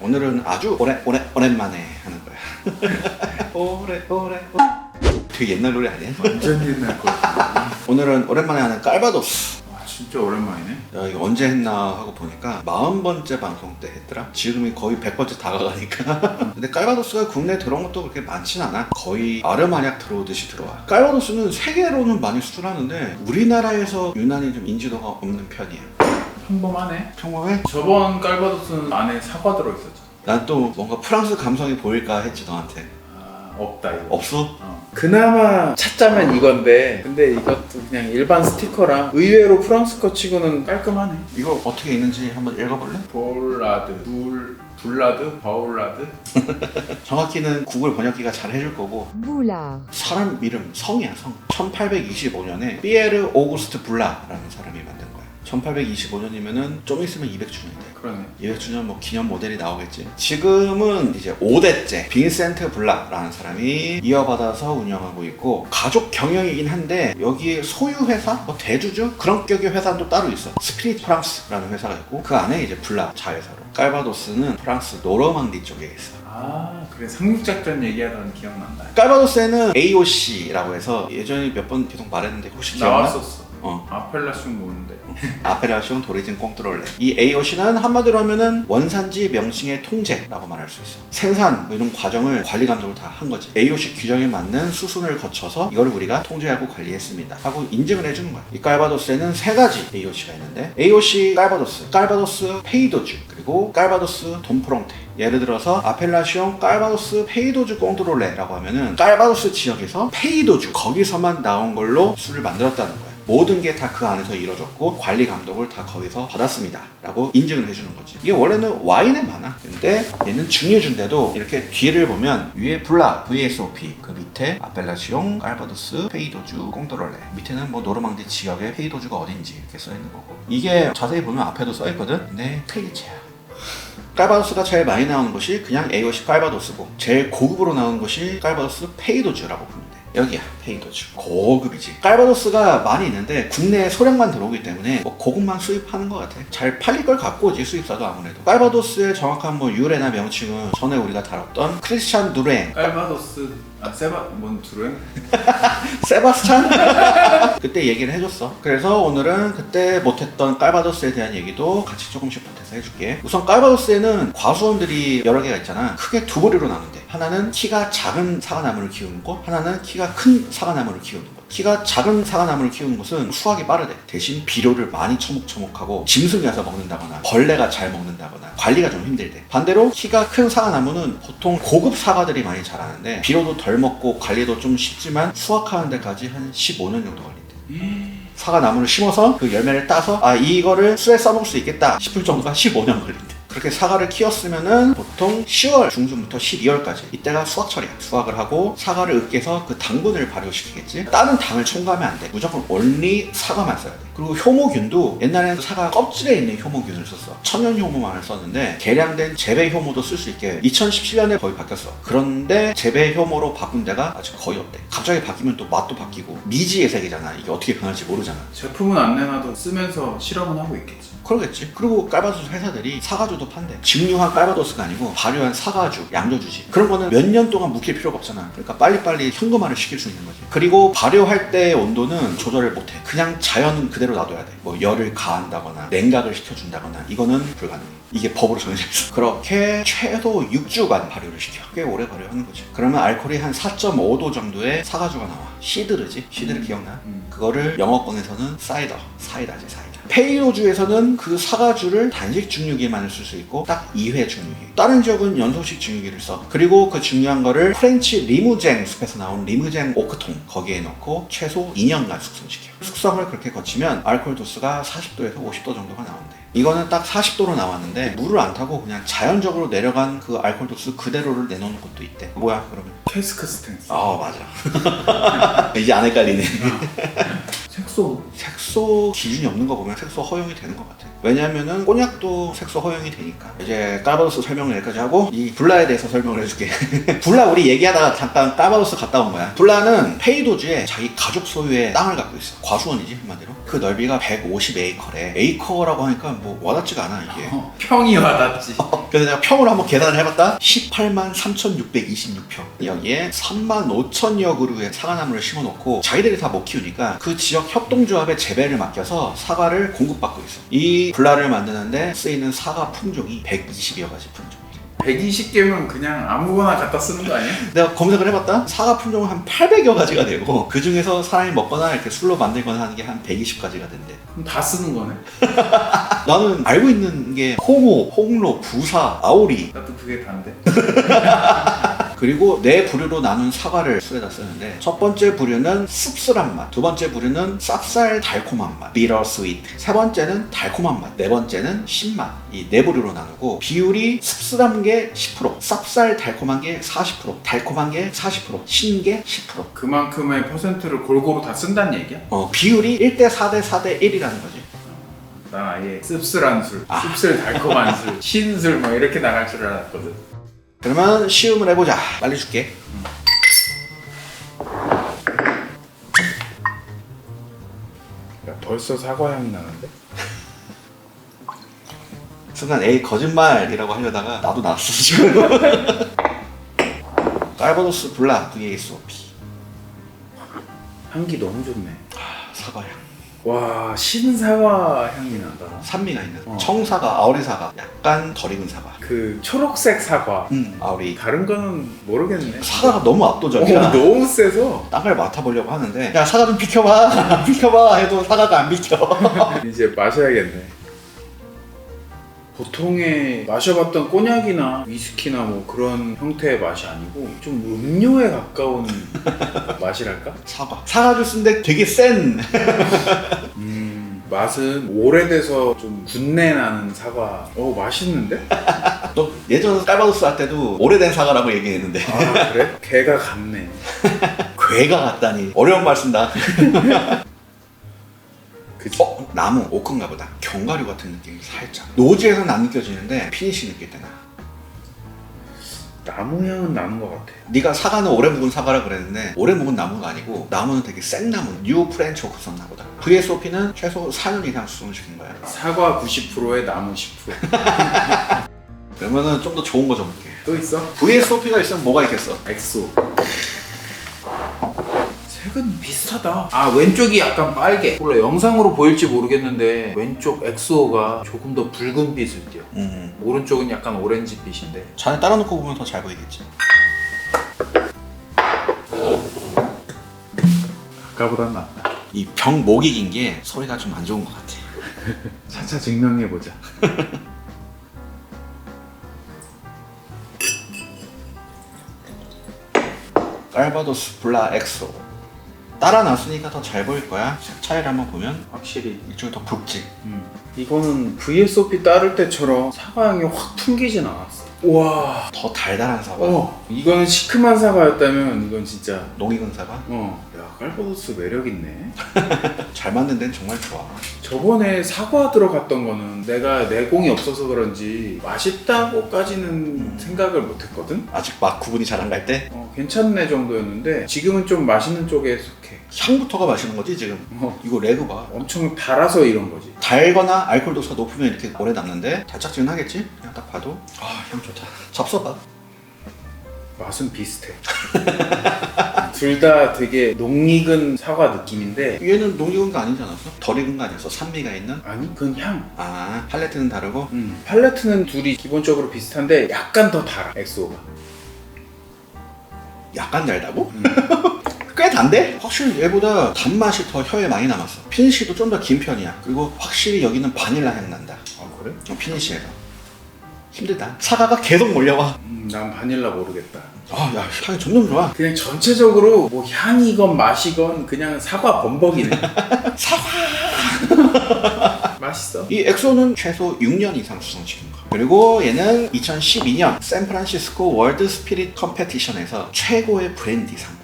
오늘은 아주 오랜만에 하는 거야. 오래. 되게 옛날 노래 아니야? 완전 옛날 거 같은데. 오늘은 오랜만에 하는 깔바도스. 와 진짜 오랜만이네. 야, 이거 언제 했나 하고 보니까 40번째 방송 때 했더라. 지금이 거의 100번째 다가가니까. 근데 깔바도스가 국내에 들어온 것도 그렇게 많진 않아. 거의 아르마냥 들어오듯이 들어와. 깔바도스는 세계로는 많이 수출하는데 우리나라에서 유난히 좀 인지도가 없는 편이야. 평범하네. 평범해? 저번 깔바도스는 안에 사과 들어있었죠. 난 또 뭔가 프랑스 감성이 보일까 했지 너한테. 아 없다 이거. 없어? 그나마 찾자면 이건데 근데 이것도 그냥 일반 스티커랑 의외로 프랑스 거 치고는 깔끔하네. 이거 어떻게 있는지 한번 읽어볼래? 불라드, 바울라드. 정확히는 구글 번역기가 잘 해줄 거고 Boulard. 사람 이름, 성이야 성. 1825년에 피에르 오구스트 블라라는 사람이 만든 거야. 1825년이면은 좀 있으면 200주년 돼. 그러네. 200주년 뭐 기념 모델이 나오겠지. 지금은 이제 5대째 빈센트 블라라는 사람이 이어받아서 운영하고 있고 가족 경영이긴 한데 여기 소유 회사, 뭐 대주주 그런 격의 회사도 따로 있어. 스피릿 프랑스라는 회사가 있고 그 안에 이제 블라 자회사로. 깔바도스는 프랑스 노르망디 쪽에 있어. 아 그래 상륙작전 얘기하던 기억난다. 깔바도스에는 AOC라고 해서 예전에 몇 번 계속 말했는데 혹시 기억나? 나왔었어. 어. 아펠라숑 모는데. 아페라시옹 도리진 꽁트롤레. 이 AOC는 한마디로 하면은 원산지 명칭의 통제라고 말할 수 있어. 생산 뭐 이런 과정을 관리 감독을 다 한 거지. AOC 규정에 맞는 수순을 거쳐서 이걸 우리가 통제하고 관리했습니다 하고 인증을 해주는 거야. 이 깔바도스에는 세 가지 AOC가 있는데 AOC 깔바도스, 깔바도스 페이도주, 그리고 깔바도스 돈프롱테. 예를 들어서 아펠라시옹 깔바도스 페이도주 꽁트롤레라고 하면은 깔바도스 지역에서 페이도주 거기서만 나온 걸로 술을 만들었다는 거야. 모든 게 다 그 안에서 이루어졌고 관리 감독을 다 거기서 받았습니다 라고 인증을 해주는 거지. 이게 원래는 와인에 많아. 근데 얘는 증류주인데도 이렇게 뒤를 보면 위에 블라 VSOP, 그 밑에 아펠라시옹 깔바도스 페이도주 꽁트롤레, 밑에는 뭐 노르망디 지역의 페이도주가 어딘지 이렇게 써있는 거고, 이게 자세히 보면 앞에도 써있거든. 근데 틀리체야. 깔바도스가 제일 많이 나오는 것이 그냥 AOC 깔바도스고 제일 고급으로 나오는 것이 깔바도스 페이도주라고 부르면 돼. 여기야 페이도주. 고급이지. 깔바도스가 많이 있는데 국내에 소량만 들어오기 때문에 뭐 고급만 수입하는 것 같아. 잘 팔릴 걸 갖고 오지 수입사도. 아무래도 깔바도스의 정확한 뭐 유래나 명칭은 전에 우리가 다뤘던 크리스찬 누랭, 깔바도스 뭔 두랭? 세바스찬? 그때 얘기를 해줬어. 그래서 오늘은 그때 못했던 깔바도스에 대한 얘기도 같이 조금씩 보태서 해줄게. 우선 깔바도스에는 과수원들이 여러 개가 있잖아. 크게 두 부류로 나누는데 하나는 키가 작은 사과나무를 키우는 곳, 하나는 키가 큰 사과나무를 키우는 곳. 키가 작은 사과나무를 키우는 곳은 수확이 빠르대. 대신 비료를 많이 처먹하고 짐승이 와서 먹는다거나 벌레가 잘 먹는다거나 관리가 좀 힘들대. 반대로 키가 큰 사과나무는 보통 고급 사과들이 많이 자라는데 비료도 덜 먹고 관리도 좀 쉽지만 수확하는 데까지 한 15년 정도 걸린대. 사과나무를 심어서 그 열매를 따서 이거를 술에 써먹을 수 있겠다 싶을 정도가 15년 걸린대. 그렇게 사과를 키웠으면은 보통 10월 중순부터 12월까지 이때가 수확철이야. 수확을 하고 사과를 으깨서 그 당분을 발효시키겠지. 다른 당을 첨가하면 안 돼. 무조건 only 사과만 써야 돼. 그리고 효모균도 옛날에는 사과 껍질에 있는 효모균을 썼어. 천연 효모만을 썼는데 개량된 재배 효모도 쓸 수 있게 2017년에 거의 바뀌었어. 그런데 재배 효모로 바꾼 데가 아직 거의 없대. 갑자기 바뀌면 또 맛도 바뀌고 미지예색이잖아. 이게 어떻게 변할지 모르잖아. 제품은 안 내놔도 쓰면서 실험은 하고 있겠지. 그러겠지. 그리고 깔바도스 회사들이 사과주도 판대. 증류한 깔바도스가 아니고 발효한 사과주, 양조주지. 그런 거는 몇 년 동안 묵힐 필요가 없잖아. 그러니까 빨리빨리 현금화를 시킬 수 있는 거지. 그리고 발효할 때의 온도는 조절을 못해. 그냥 자연 그대로 놔둬야 돼. 뭐 열을 가한다거나 냉각을 시켜준다거나 이거는 불가능해. 이게 법으로 정해져 있어. 그렇게 최소 6주간 발효를 시켜. 꽤 오래 발효하는 거지. 그러면 알코올이 한 4.5도 정도의 사과주가 나와. 시드르지? 시드르 기억나? 그거를 영어권에서는 사이다지. 페이도주에서는 그 사과주를 단식 증류기에만 쓸 수 있고 딱 2회 증류기. 다른 지역은 연소식 증류기를 써. 그리고 그 증류한 거를 프렌치 리무쟁 숲에서 나온 리무쟁 오크통 거기에 넣고 최소 2년간 숙성시켜. 숙성을 그렇게 거치면 알코올 도수가 40도에서 50도 정도가 나온대. 이거는 딱 40도로 나왔는데 물을 안 타고 그냥 자연적으로 내려간 그 알코올 도수 그대로를 내놓는 것도 있대. 뭐야 그러면? 캐스크 스탠스. 맞아. 이제 안 헷갈리네. 색소 기준이 없는 거 보면 색소 허용이 되는 것 같아. 왜냐면은 꼬냑도 색소 허용이 되니까. 이제 깔바도스 설명을 여기까지 하고 이 블라에 대해서 설명을 해줄게. 블라 우리 얘기하다가 잠깐 깔바도스 갔다 온 거야. 블라는 페이도주에 자기 가족 소유의 땅을 갖고 있어. 과수원이지 한마디로. 그 넓이가 150에이커래. 에이커라고 하니까 뭐 와닿지가 않아 이게. 평이 와닿지. 그래서 내가 평으로 한번 계산을 해봤다. 18만 3,626평. 여기에 3만 5천여 그루의 사과나무를 심어놓고 자기들이 다 못 키우니까 그 지역 협동조합의 재배를 맡겨서 사과를 공급받고 있어. 이 블라를 만드는데 쓰이는 사과 품종이 120여 가지 품종. 120개면 그냥 아무거나 갖다 쓰는 거 아니야? 내가 검색을 해봤다. 사과 품종은 한 800여 가지가 되고 그 중에서 사람이 먹거나 이렇게 술로 만들거나 하는 게 한 120가지가 된대. 그럼 다 쓰는 거네? 나는 알고 있는 게 홍호, 홍로, 부사, 아오리 나도 그게 다인데. 그리고 네 부류로 나눈 사과를 술에다 쓰는데 첫 번째 부류는 씁쓸한 맛, 두 번째 부류는 쌉쌀 달콤한 맛, bitter sweet, 세 번째는 달콤한 맛, 네 번째는 신맛. 이 네 부류로 나누고 비율이 씁쓸한 게 10%, 쌉쌀 달콤한 게 40%, 달콤한 게 40%, 신 게 10%. 그만큼의 퍼센트를 골고루 다 쓴다는 얘기야? 비율이 1대 4대 4대 1이라는 거지. 난 아예 씁쓸한 술, 씁쓸 달콤한 술, 신술 뭐 이렇게 나갈 줄 알았거든. 그러면 시음을 해보자. 빨리 줄게. 야, 벌써 사과 향이 나는데? 순간 에이 거짓말이라고 하려다가 나도 났어 지금. 깔바도스 블라 VSOP. 향기 너무 좋네. 사과향. 와, 신사과 향이 난다. 산미가 있는 청사과, 아오리사과, 약간 덜 익은 사과. 그 초록색 사과. 아오리. 다른 거는 모르겠네. 사과가 너무 압도적이야. 너무 세서. 딴 걸 맡아보려고 하는데 야 사과 좀 비켜봐 비켜봐 해도 사과가 안 비켜. 이제 마셔야겠네. 보통의 마셔봤던 꼬냑이나 위스키나 뭐 그런 형태의 맛이 아니고 좀 음료에 가까운 맛이랄까? 사과 주스인데 되게 센. 맛은 오래돼서 좀 군내 나는 사과. 맛있는데? 너 예전 깔바도스 할 때도 오래된 사과라고 얘기했는데. 아 그래? 개가 같네. 괴가 같다니 어려운 말 쓴다. 그치? 나무, 오크인가 보다. 견과류 같은 느낌이 살짝. 노즈에서는 안 느껴지는데 피니시 느낄 때나. 나무 향은 나는 것 같아. 네가 사과는 오래 묵은 사과라 그랬는데 오래 묵은 나무가 아니고 나무는 되게 센 나무. 뉴 프렌치 오크 썼나 보다. VSOP는 최소 4년 이상 수송시킨 거야. 사과 90%에 나무 10%. 그러면은 좀 더 좋은 거 줘볼게. 또 있어? VSOP가 있으면 뭐가 있겠어? 엑소. 색은 비슷하다. 아 왼쪽이 약간 빨개. 몰라 영상으로 보일지 모르겠는데 왼쪽 엑소가 조금 더 붉은 빛을 띄어. 오른쪽은 약간 오렌지 빛인데. 잔에 따라놓고 보면 더 잘 보이겠지. 아까보단 낫다. 이 병 목이 긴 게 소리가 좀 안 좋은 것 같아. 차차 증명해보자. 깔바도스 블라 엑소. 따라 놨으니까 더 잘 보일 거야. 색 차이를 한번 보면 확실히 이쪽이 더 붉지. 이거는 VSOP 따를 때처럼 사과향이 확 풍기진 않았어. 우와. 더 달달한 사과. 이거는 시큼한 사과였다면 이건 진짜 농익은 사과. 야 깔바도스 매력 있네. 잘 만든 데는 정말 좋아. 저번에 사과 들어갔던 거는 내가 내공이 없어서 그런지 맛있다고까지는 생각을 못했거든. 아직 막 구분이 잘 안 갈 때 괜찮네 정도였는데 지금은 좀 맛있는 쪽에 속해. 향부터가 맛있는 거지 지금. 이거 레그 봐. 엄청 달아서 이런 거지. 달거나 알코올 도수가 높으면 이렇게 오래 남는데 달짝지근하겠지? 그냥 딱 봐도 향 좋다. 잡숴봐. 맛은 비슷해. 둘 다 되게 농익은 사과 느낌인데 얘는 농익은 거 아니지 않았어? 덜 익은 거 아니었어? 산미가 있는? 아니 그건 향. 팔레트는 다르고? 팔레트는 둘이 기본적으로 비슷한데 약간 더 달아 엑소가. 약간 달다고? 꽤 단데? 확실히 얘보다 단맛이 더 혀에 많이 남았어. 피니쉬도 좀 더 긴 편이야. 그리고 확실히 여기는 바닐라 향 난다. 그래? 피니쉬에서 힘들다. 사과가 계속 몰려와. 난 바닐라 모르겠다. 야 향이 점점 좋아. 그냥 전체적으로 뭐 향이건 맛이건 그냥 사과 범벅이네. 사과. 맛있어. 이 엑소는 최소 6년 이상 수성시킨 거. 그리고 얘는 2012년 샌프란시스코 월드 스피릿 컴페티션에서 최고의 브랜디상.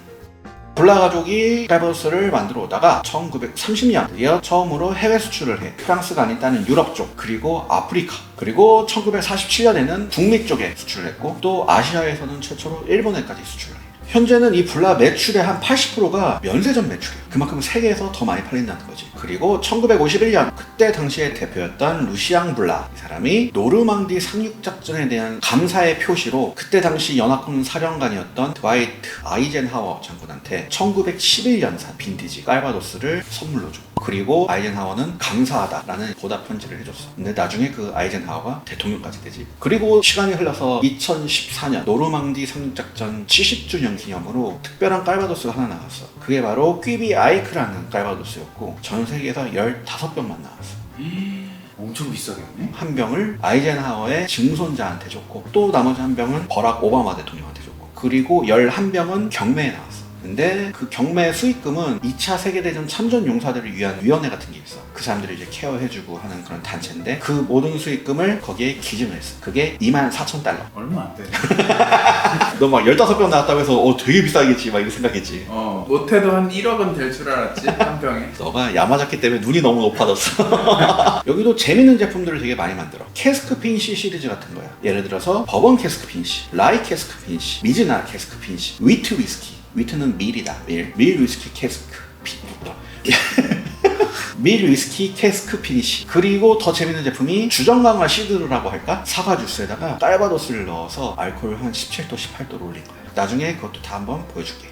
블라 가족이 깔바도스를 만들어 오다가 1930년 드디어 처음으로 해외 수출을 해. 프랑스가 아닌 다른 유럽 쪽, 그리고 아프리카, 그리고 1947년에는 북미 쪽에 수출을 했고 또 아시아에서는 최초로 일본에까지 수출을 해. 현재는 이 블라 매출의 한 80%가 면세점 매출이에요. 그만큼 세계에서 더 많이 팔린다는 거지. 그리고 1951년 그때 당시에 대표였던 루시앙 블라, 이 사람이 노르망디 상륙작전에 대한 감사의 표시로 그때 당시 연합군 사령관이었던 드와이트 아이젠하워 장군한테 1911년산 빈티지 깔바도스를 선물로 줘. 그리고 아이젠하워는 감사하다라는 보답 편지를 해줬어. 근데 나중에 그 아이젠하워가 대통령까지 되지. 그리고 시간이 흘러서 2014년 노르망디 상륙작전 70주년 기념으로 특별한 깔바도스가 하나 나왔어. 그게 바로 퀴비 아이크라는 깔바도스였고 전 세계에서 15병만 나왔어. 엄청 비싸겠네. 한 병을 아이젠하워의 증손자한테 줬고 또 나머지 한 병은 버락 오바마 대통령한테 줬고 그리고 11병은 경매에 나왔어. 근데 그 경매 수익금은 2차 세계대전 참전 용사들을 위한 위원회 같은 게 있어. 그 사람들을 이제 케어해주고 하는 그런 단체인데 그 모든 수익금을 거기에 기증을 했어. 그게 24,000달러. 얼마 안 되네. 너 막 15병 나왔다고 해서 되게 비싸겠지 막 이렇게 생각했지. 못해도 한 1억은 될 줄 알았지 한 병에. 너가 야마자키 때문에 눈이 너무 높아졌어. 여기도 재밌는 제품들을 되게 많이 만들어. 캐스크 핀시 시리즈 같은 거야. 예를 들어서 버번 캐스크 핀시, 라이 캐스크 핀시, 미즈나 캐스크 핀시, 위트 위스키. 위트는 밀이다. 밀 위스키 캐스크 핀. 밀 위스키 캐스크 피니시. 그리고 더 재밌는 제품이 주정강화 시드라고 할까? 사과 주스에다가 깔바도스를 넣어서 알코올 한 17도, 18도로 올린 거야. 나중에 그것도 다 한번 보여줄게.